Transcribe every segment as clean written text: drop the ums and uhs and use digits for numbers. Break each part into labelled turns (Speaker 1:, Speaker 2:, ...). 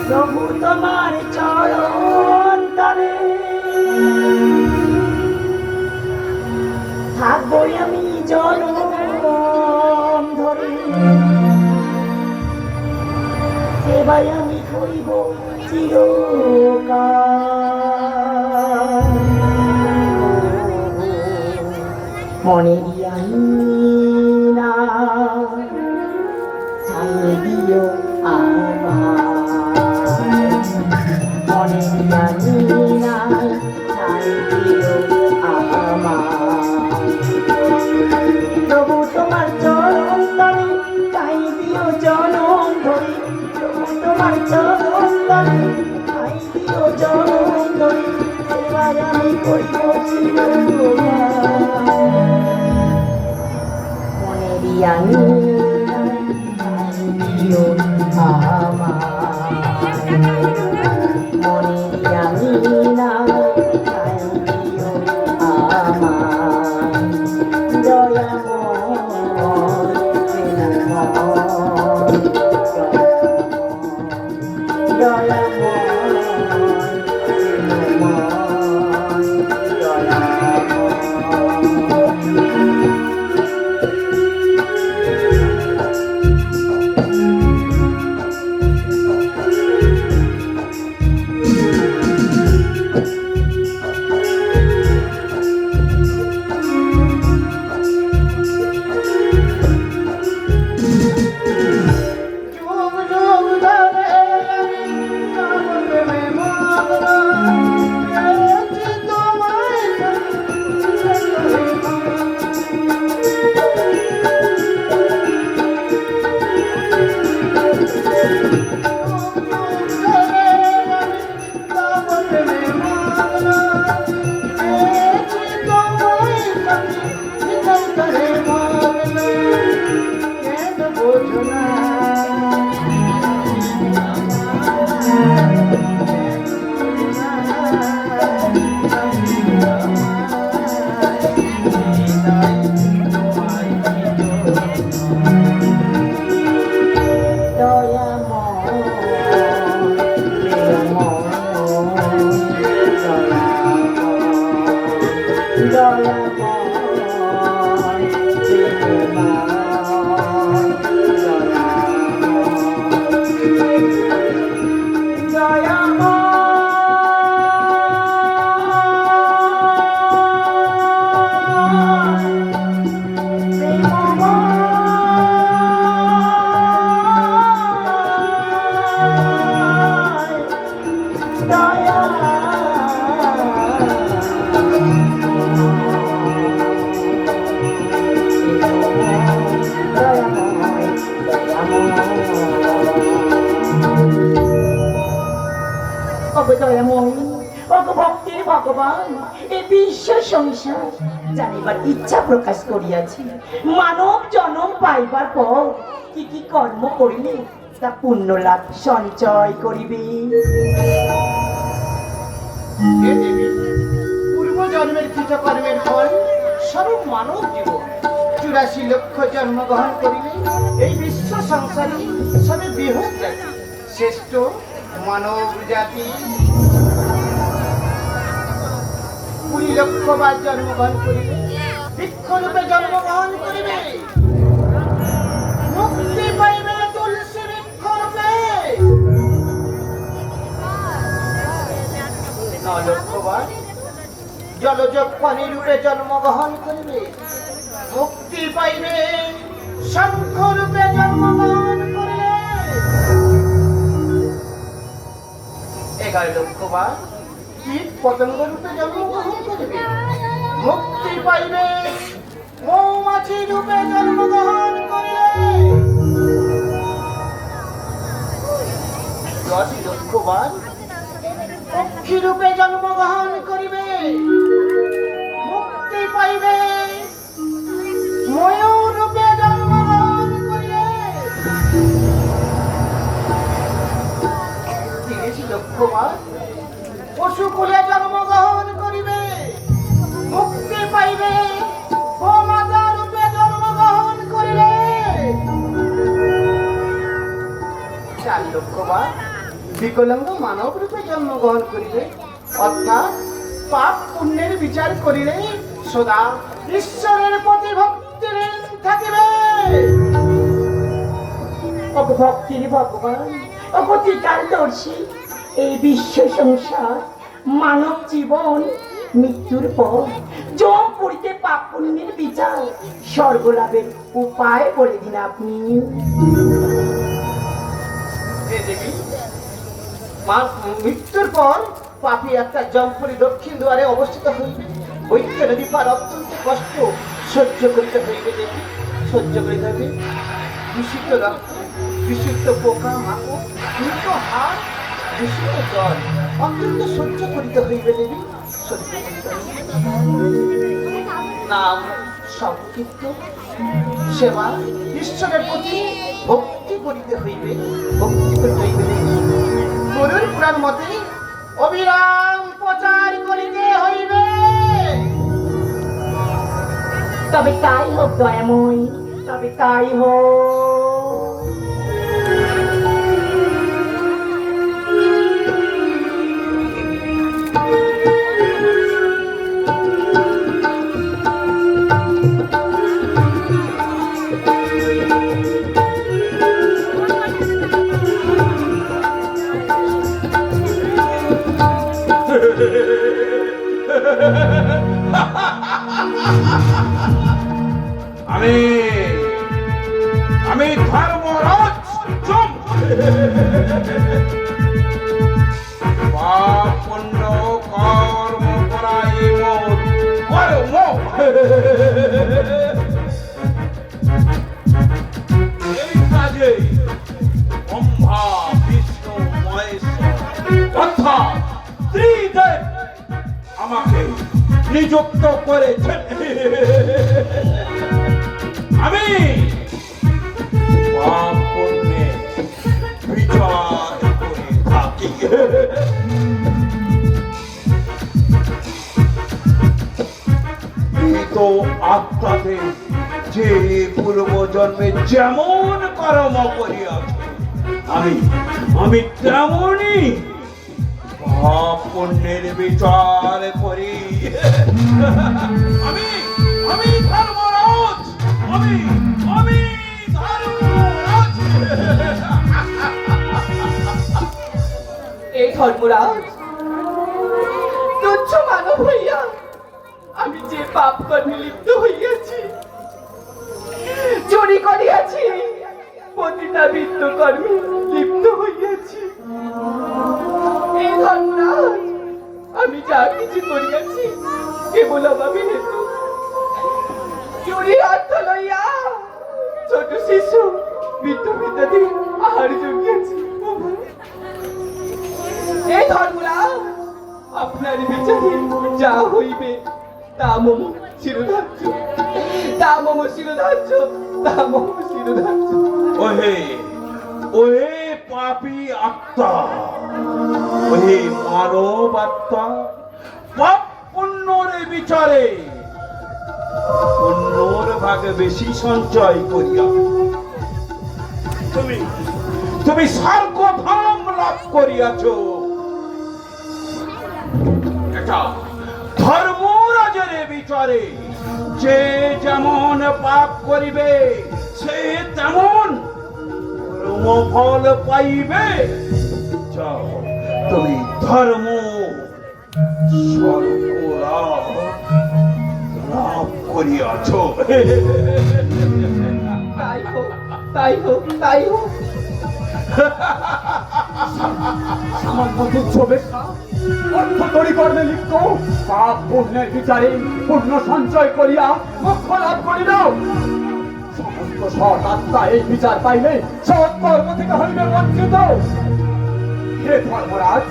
Speaker 1: প্রভু তোমার চরণ তলে থাকবই আমি জনম ধরে, সেবাই আমি করিব চিরকাল। মনে দিয়াইনা ছাই দিও আমার, মনে দিয়াইনা ছাই দিও আমার। প্রভু তোমার চরণ তলে ছাই দিও জনম ধরে, প্রভু তোমার চরণ তলে ছাই দিও জনম ধরে, সেবাই আমি করিব চিরকাল। মনে দিয়াইনা ছাই দিও আমার, মনে দিয়াইনা ছাই দিও আমার। দয়াময় প্রেমময়, দয়াময় প্রেমময়, ভক্তির ভগবান এই বিশ্ব সংসার জানিবার ইচ্ছা প্রকাশ করিয়াছি। মানব জন্ম পাইবার পর কি কি কর্ম করিলে তা পুণ্য লাভ সঞ্চয় করিবে?
Speaker 2: পূর্ব জন্মের কৃতকর্মের ফল স্বরূপ মানব জীবন 84 লক্ষ জন্মগ্রহণ করিলে এই বিশ্ব সংসারে সবে বৃহৎ জাতি শ্রেষ্ঠ মানব জাতি 20 লক্ষ বার জন্মগ্রহণ করিবে, বৃক্ষরূপে জন্মগ্রহণ করিবে, মুক্তি পাইবে তুলসী বৃক্ষরূপে। 9 লক্ষ বার জলজ পানি রূপে জন্মগ্রহণ করিবে, মুক্তি পাইবে শঙ্খ রূপে জন্মগ্রহণ করিলে। 11 লক্ষ বার কীট পতঙ্গ রূপে জন্মগ্রহণ করিবে, মুক্তি পাইবে মৌমাছি রূপে জন্মগ্রহণ করিলে। 10 লক্ষ বার পক্ষী রূপে জন্মগ্রহণ করিবে, মুক্তি পাইবে ময়ূর রূপে জন্মগ্রহণ করিলে। 30 লক্ষ বার পশুকুলে জন্মগ্রহণ করিবে, মুক্তি পাইবে গোমাতা রূপে জন্মগ্রহণ করিলে। 4 লক্ষ বার বিকলাঙ্গ মানব রূপে জন্মগ্রহণ করিবে, অর্থাৎ পাপ পুণ্যের বিচার করিলে সদা ঈশ্বরের প্রতি ভক্তি থাকিবে।
Speaker 1: ভক্তির ভগবান, অপতিকারদর্শী, এই বিশ্ব সংসার মানব জীবন মৃত্যুর পর যমপুরীতে পাপ পুণ্যের বিচার স্বর্গলাভের উপায় বলে দিন আপনি।
Speaker 2: হে দেবী, মৃত্যুর পর পাপী একটা জমপুরি দক্ষিণ দুয়ারে অবস্থিত হইবে। বৈদ্য নদী পার অত্যন্ত কষ্ট সহ্য করতে হইবে দেবী, সহ্য করিতে হবে। দূষিত রক্ত, দূষিত পোকা মাকড়, দূষিত হাড়, দূষিত জল অত্যন্ত সহ্য করিতে হইবে দেবী, সহ্য করিতে হইবে। নাম সংকীর্তন সেবা ঈশ্বরের প্রতি ভক্তি করিতে হইবে, ভক্তি করিতে হইবে দেবী। গরুর পুরাণ মতে অবিরাম প্রচার করিতে হইবে।
Speaker 1: তবে তাই হোক দয়াময়, তবে তাই হোক।
Speaker 3: আমি ধর্মরাজ চুপ। পাপ পুণ্য কর্ম করাই মোর কর্ম। এই কাজে ব্রহ্মা বিষ্ণু মহেশ্বর অর্থাৎ ত্রিদেব আমাকে নিযুক্ত করেছেন। আমি পাপ পুণ্যের বিচার করে থাকি। তো আত্মাদের যে পূর্ব জন্মে যেমন কর্ম করিয়াছে আমি তেমনই পাপ পুণ্যের বিচার করি। আমি ধর্মরাজ, আমি ধর্মরাজ।
Speaker 1: এই ধর্মরাজ, তুচ্ছ মানব হইয়া আমি যে পাপ কর্মে লিপ্ত হইয়াছি, চুরি করিয়াছি, পতিতাবৃত্ত কর্মে লিপ্ত হইয়াছি, এই ধর্মরাজ আমি যা কিছু করিয়াছি কেবল অভাবে হেতু। চুরি অর্থ লইয়া ছোট শিশু বিদ্যুৎ আহার জমিয়েছি। এই ধর্মরাজ আপনার বিচারে যা হইবে তা মম শিরোধার্য, তা মম শিরোধার্য, তা মম শিরোধার্য।
Speaker 3: ওহে পাপী আত্মা, ওহে মানব আত্মা, পাপ পুণ্যর বিচারে পুণ্যর ভাগে বেশি সঞ্চয় করিয়া তুমি স্বর্গধাম লাভ করিয়াছ। এটা ধর্মরাজের বিচারে যে যেমন পাপ করিবে সে তেমন ফল পাইবে। যাও, তুমি ধর্ম স্বর্গ লাভ করিয়াছ।
Speaker 1: তাই হোক, তাই হোক, তাই হোক।
Speaker 4: সামান্য তুচ্ছ বেশ্যা, অর্থ তৈরি কর্মে লিপ্ত, পাপ পুণ্যের বিচারে পুণ্য সঞ্চয় করিয়া মোক্ষ লাভ করিল। সমস্ত সৎ আত্মা এই বিচার পাইলে সৎ কর্ম থেকে হইবে বঞ্চিত। হে ধর্মরাজ,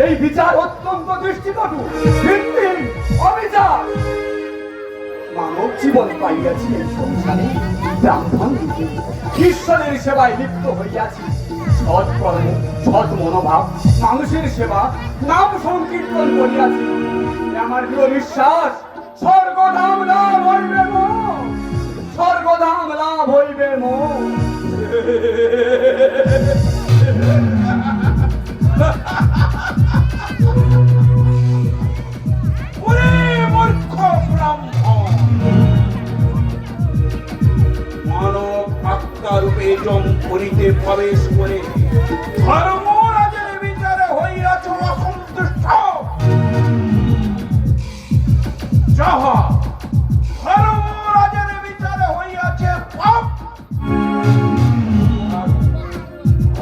Speaker 4: এই বিচার অত্যন্ত দৃষ্টিকটু, ভিত্তিহীন, অবিচার। মানব জীবন পাইয়াছি এই সংসারে, ব্রাহ্মণ রূপে ঈশ্বরের সেবায় লিপ্ত হইয়াছি। সৎ কর্ম, সৎ মনোভাব, মানুষের সেবা, নাম সংকীর্তন করিয়াছি। আমার দৃঢ় বিশ্বাস, স্বর্গধাম লাভ হইবে মো, স্বর্গধাম লাভ হইবে মো।
Speaker 3: প্রবেশ করে ধর্মরাজের বিচারে হইয়াছ অসন্তুষ্ট। যাহা ধর্মরাজের বিচারে হইয়াছে পাপ,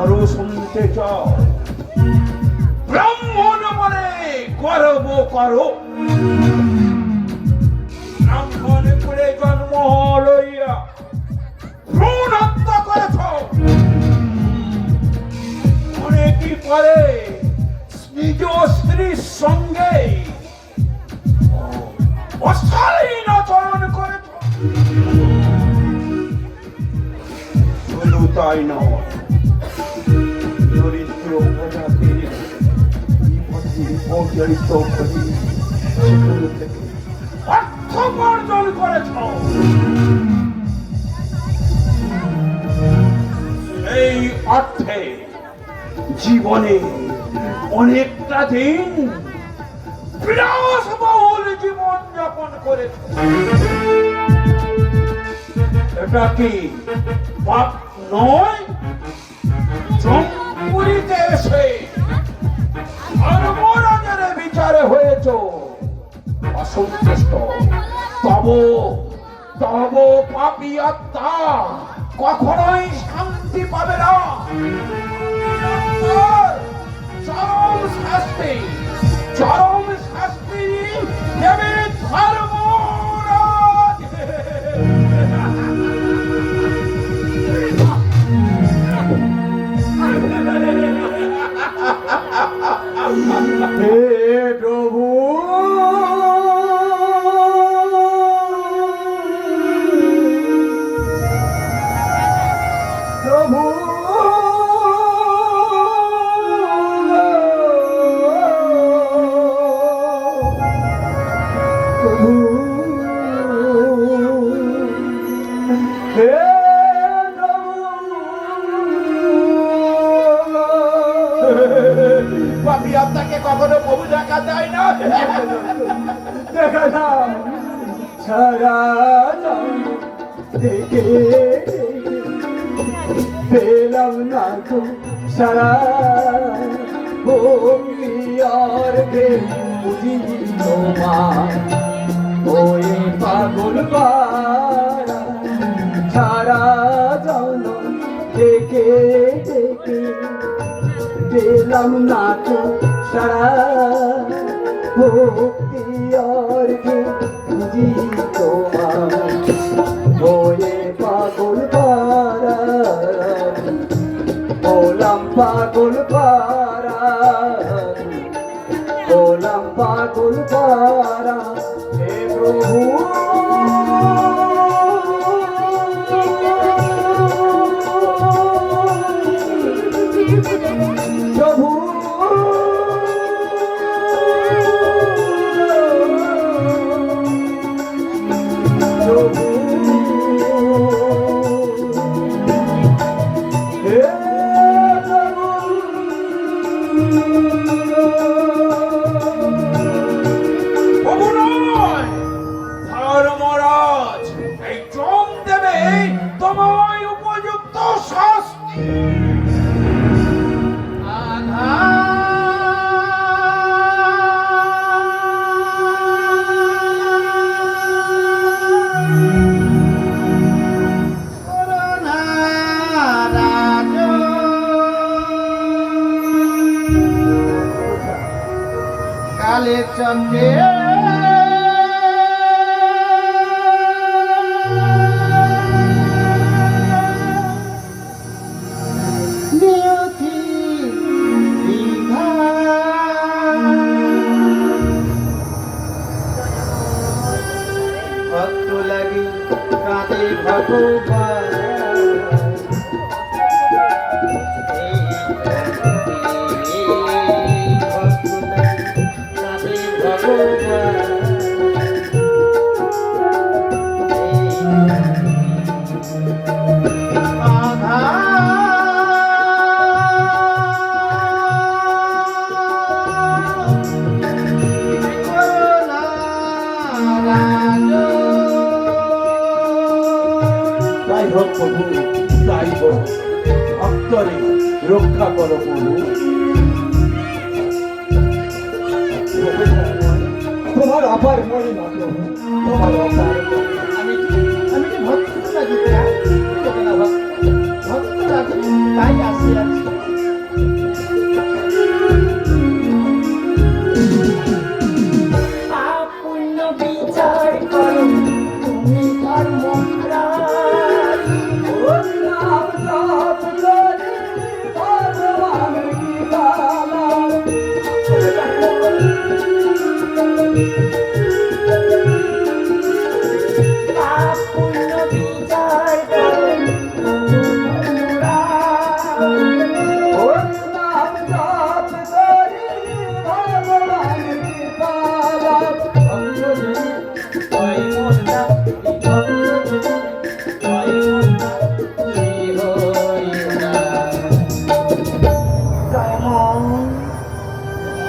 Speaker 3: আরো শুনতে চাও ব্রাহ্মণ বলে গর্ব করো। ব্রাহ্মণ করে জন্ম লইয়া ভ্রূণ হত্যা করেছ। অনেকই পরে নিজ স্ত্রীর সঙ্গে অশালীন আচরণ করেছ। শুধু তাই নয়, দরিদ্র প্রজাতির অচরিত করি সেগুলো থেকে অর্থ উপার্জন করেছ। এই অর্থে জীবনে অনেকটা দিন বিলাসবহুল জীবন যাপন করেছ। এটা কি পাপ নয়? জমপুরীতে এসে ধর্মরাজের বিচারে হয়েছ অসন্তুষ্ট। তব পাপী আত্মা কখনোই শান্তি পাবে না। চরম শাস্তি দেবে ধর্মরাজ।
Speaker 4: হে প্রভু, প্রভু, প্রভু, হে
Speaker 3: পাপী আত্মাকে কখনো প্রভু দেখা যায় না।
Speaker 4: দেখা যাও সারা দেখে পেলাম না তো সারা ভক্তি আর বুঝি তোমার ওই পাগল পারা সারা জন দেখে দেখে পেলাম না তো সারা ভক্তি আর বুঝি তোমার ওয়ে পাগল পারা ওলাম পাগল পারা ওলাম পাগল পারা হে প্রভু প্রভু
Speaker 3: ধর্মরাজ এই জম দেবে তোমায় উপযুক্ত শাস্তি।
Speaker 2: কালের চন্দ্রে ভক্ত লাগে কাঁদে ভগবান
Speaker 4: চিত্তরে রক্ষা করো প্রভু। তোমার আবার মনে না প্রভু, তোমার অপার
Speaker 2: আমি কি ভক্ত লাগি না ভক্ত লাগি তাই আসি আছি।
Speaker 1: পাপ পুণ্য বিচার করো তুমি ধর্মরাজ।
Speaker 4: নাম জপ করি ভগবান কি বালা।
Speaker 1: পাপ পুণ্য বিচার করো তুমি ধর্মরাজ।
Speaker 4: নাম জপ করি ভগবান কি বালা।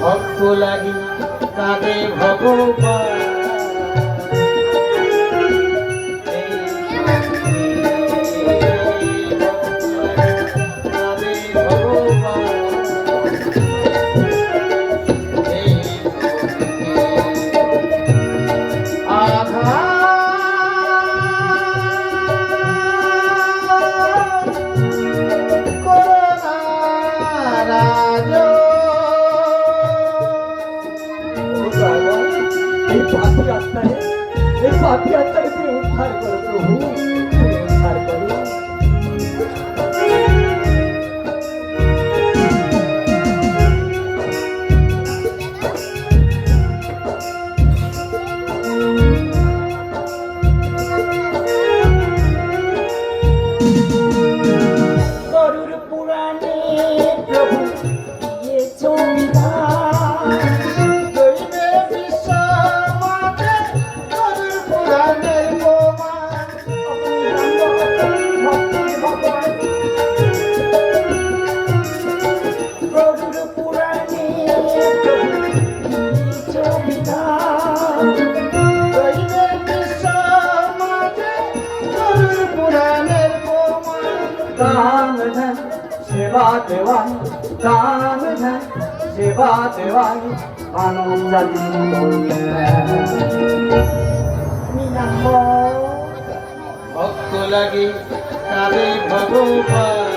Speaker 2: ভক্ত লাগি কাঁদে ভগবান কাঁদে
Speaker 4: এই পাপী আত্মারে তুমি উদ্ধার করো প্রভু, তুমি উদ্ধার করো।
Speaker 1: গরুর পুরাণে প্রভু দিয়েছ বিধান।
Speaker 2: দৈবে বিশ্বমাতে গরুর পুরাণের প্রমাণ।
Speaker 1: গরুর পুরাণে প্রভু দিয়েছ বিধান।
Speaker 2: দৈবে বিশ্বমাতে গরুর পুরাণের প্রমাণ।
Speaker 4: দান ধ্যান সেবা দেওয়াই, দান ধ্যান সেবা দেওয়াই মানব জাতি
Speaker 1: নিরাম্ব
Speaker 2: ভক্ত লাগে কাঁদে ভগবান